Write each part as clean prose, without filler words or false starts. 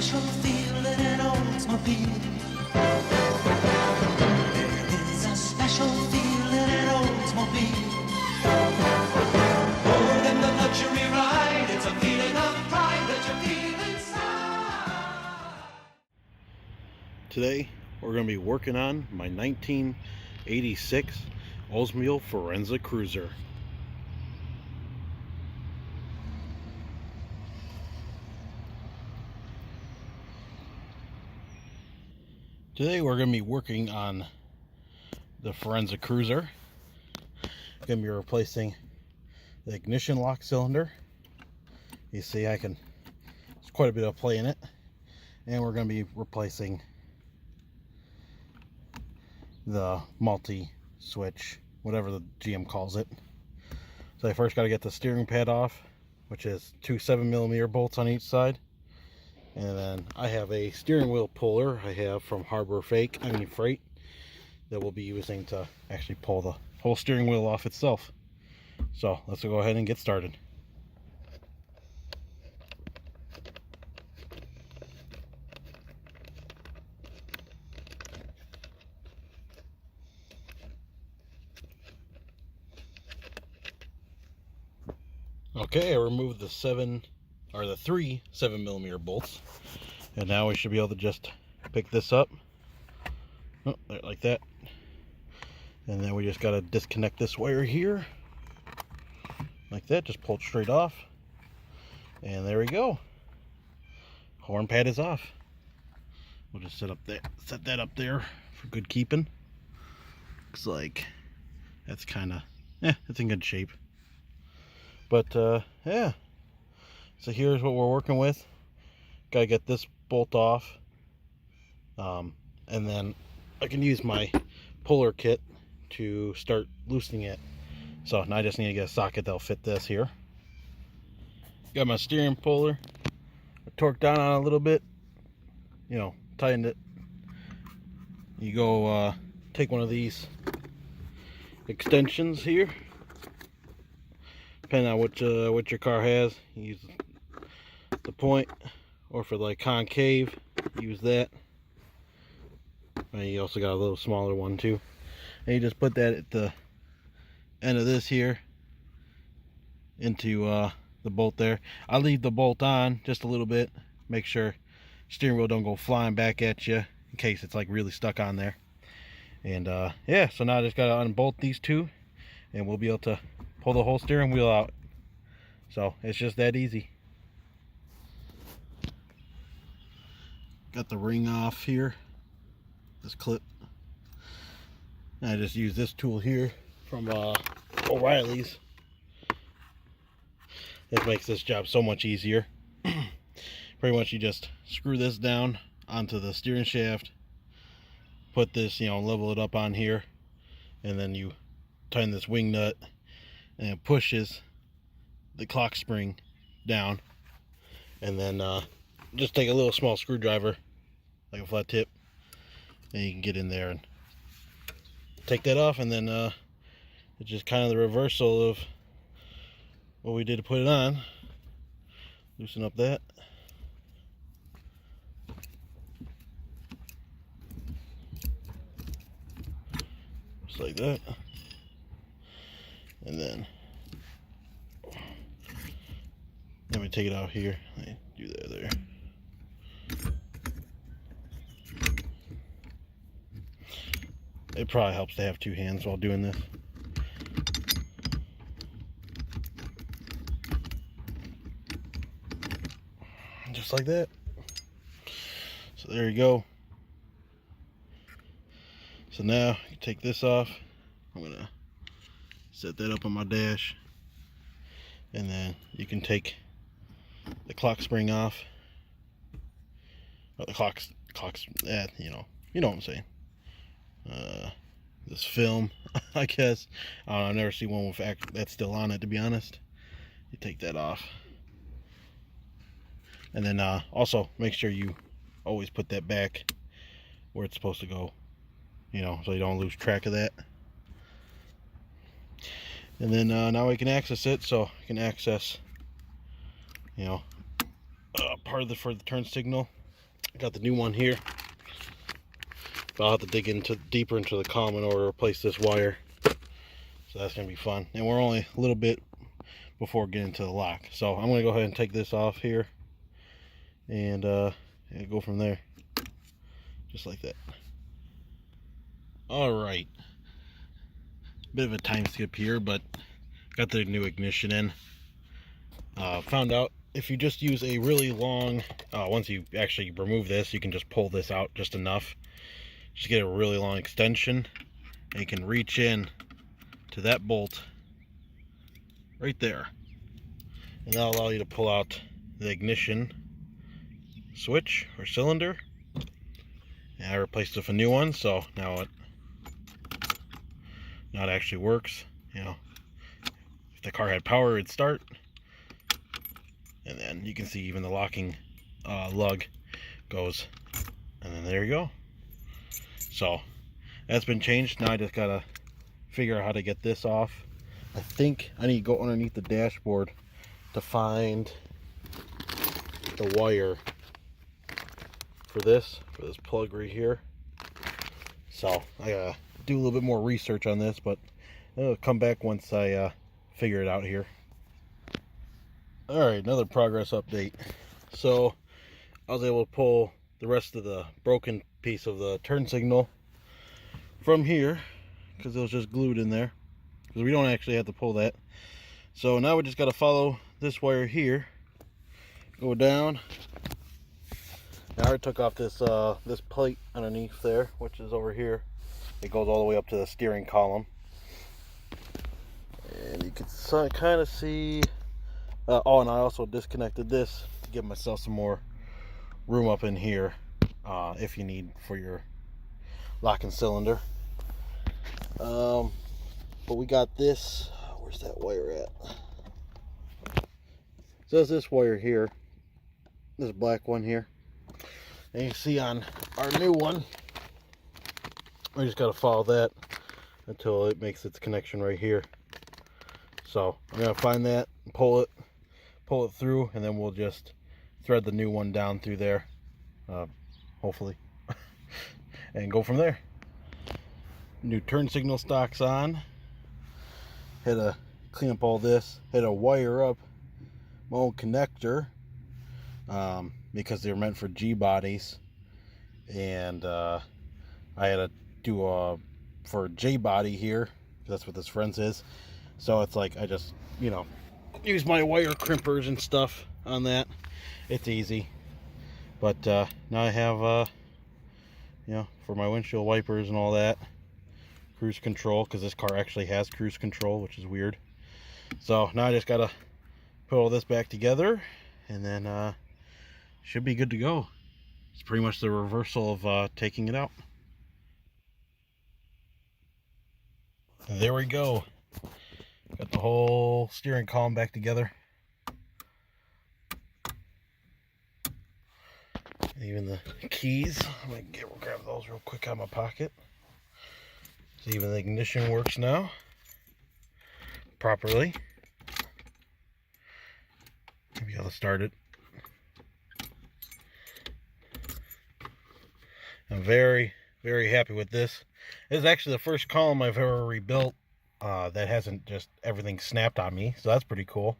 special feel in an Oldsmobile. There is a special feel in an Oldsmobile. More than the luxury ride, it's a feeling of pride that you feel inside. Today we're going to be working on my 1986 Oldsmobile Firenza Cruiser. Today we're going to be working on the Firenza Cruiser. Going to be replacing the ignition lock cylinder. You see there's quite a bit of play in it. And we're going to be replacing the multi-switch, whatever the GM calls it. So I first got to get the steering pad off, which is two 7mm bolts on each side. And then I have a steering wheel puller I have from Harbor Freight that we'll be using to actually pull the whole steering wheel off itself. So let's go ahead and get started. Okay, I removed the three 7mm bolts, and now we should be able to just pick this up, like that, and then we just got to disconnect this wire here, like that. Just pull it straight off, and there we go. Horn pad is off. We'll just set that up there for good keeping. Looks like that's kind of, it's in good shape. But yeah, so here's what we're working with. Gotta get this bolt off, and then I can use my puller kit to start loosening it. So now I just need to get a socket that'll fit this here. Got my steering puller, I torqued down on it a little bit, tightened it. You go take one of these extensions here, depending on what your car has. You use the point, or for like concave, use that. And you also got a little smaller one too. And you just put that at the end of this here into the bolt there. I leave the bolt on just a little bit, make sure steering wheel don't go flying back at you in case it's like really stuck on there. And yeah, so now I just gotta unbolt these two, and we'll be able to pull the whole steering wheel out. So it's just that easy. Got the ring off here, this clip. And I just use this tool here from O'Reilly's. This makes this job so much easier. Pretty much you just screw this down onto the steering shaft, put this, level it up on here, and then you tighten this wing nut, and it pushes the clock spring down. And then just take a little small screwdriver, like a flat tip, and you can get in there and take that off. And then it's just kind of the reversal of what we did to put it on. Loosen up that. Just like that. And then let me take it out here. Do that there. It probably helps to have two hands while doing this. Just like that. So there you go. So now you take this off. I'm gonna set that up on my dash, and then you can take the clock spring off. Or the clock's you know what I'm saying. This film, I guess. I've never seen one with that's still on it, to be honest. You take that off, and then also make sure you always put that back where it's supposed to go, so you don't lose track of that. And then now we can access it. So you can access, part of for the turn signal Got the new one here. But I'll have to dig deeper into the column in order to replace this wire. So that's going to be fun. And we're only a little bit before getting to the lock. So I'm going to go ahead and take this off here. And go from there. Just like that. Alright. Bit of a time skip here, but got the new ignition in. Found out if you just use a really long, once you actually remove this, you can just pull this out just enough. Just get a really long extension, and you can reach in to that bolt right there. And that'll allow you to pull out the ignition switch or cylinder. And I replaced it with a new one, so now it actually works. You know, if the car had power, it'd start. And then you can see even the locking lug goes, and then there you go. So that's been changed. Now I just gotta figure out how to get this off. I think I need to go underneath the dashboard to find the wire for this plug right here. So I gotta do a little bit more research on this, but it'll come back once I figure it out here. Alright, another progress update. So I was able to pull the rest of the broken piece of the turn signal from here, because it was just glued in there, because we don't actually have to pull that. So now we just got to follow this wire here, go down. Now I already took off this this plate underneath there, which is over here. It goes all the way up to the steering column, and you can kind of see oh, and I also disconnected this to give myself some more room up in here, if you need for your locking cylinder. But we got this. Where's that wire at? So there's this wire here, this black one here, and you see on our new one, we just got to follow that until it makes its connection right here. So I'm gonna find that, pull it through, and then we'll just thread the new one down through there, hopefully, and go from there. New turn signal stock's on. Had to clean up all this. Had to wire up my own connector, because they're meant for G bodies, and I had to do for J body here. That's what this Firenza is. So it's like I just, you know, use my wire crimpers and stuff on that. It's easy. But now I have, you know, for my windshield wipers and all that, cruise control, because this car actually has cruise control, which is weird. So now I just gotta put all this back together, and then should be good to go. It's pretty much the reversal of taking it out. There we go. Got the whole steering column back together. Even the keys, I might grab those real quick out of my pocket. So even the ignition works now properly. Maybe I'll start it. I'm very, very happy with this. This is actually the first column I've ever rebuilt that hasn't just everything snapped on me, so that's pretty cool.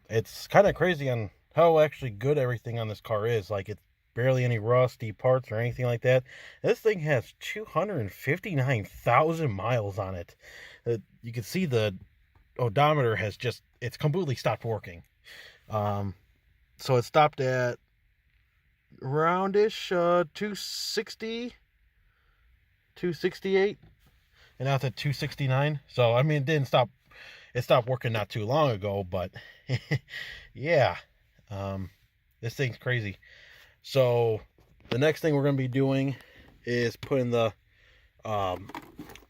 It's kind of crazy on how actually good everything on this car is. Like, it's barely any rusty parts or anything like that. This thing has 259,000 miles on it. You can see the odometer has just, it's completely stopped working. So it stopped at roundish 260, 268, and now it's at 269. So I mean, it stopped working not too long ago, but yeah, this thing's crazy. So the next thing we're going to be doing is putting the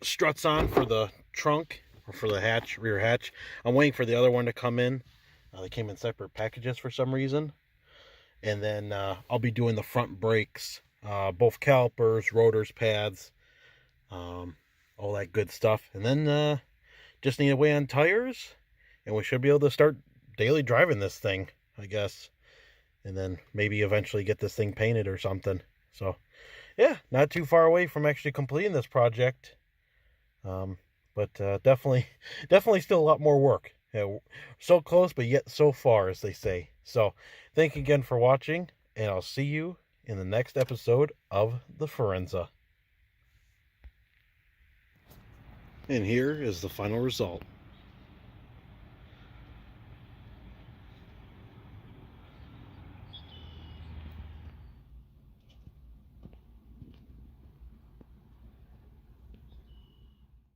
struts on for the trunk, or for the hatch, rear hatch. I'm waiting for the other one to come in. They came in separate packages for some reason. And then I'll be doing the front brakes, both calipers, rotors, pads, all that good stuff. And then just need to weigh on tires, and we should be able to start daily driving this thing, I guess. and then maybe eventually get this thing painted or something. So yeah, not too far away from actually completing this project. But definitely still a lot more work. Yeah, so close, but yet so far, as they say. So thank you again for watching, and I'll see you in the next episode of the Firenza. And here is the final result.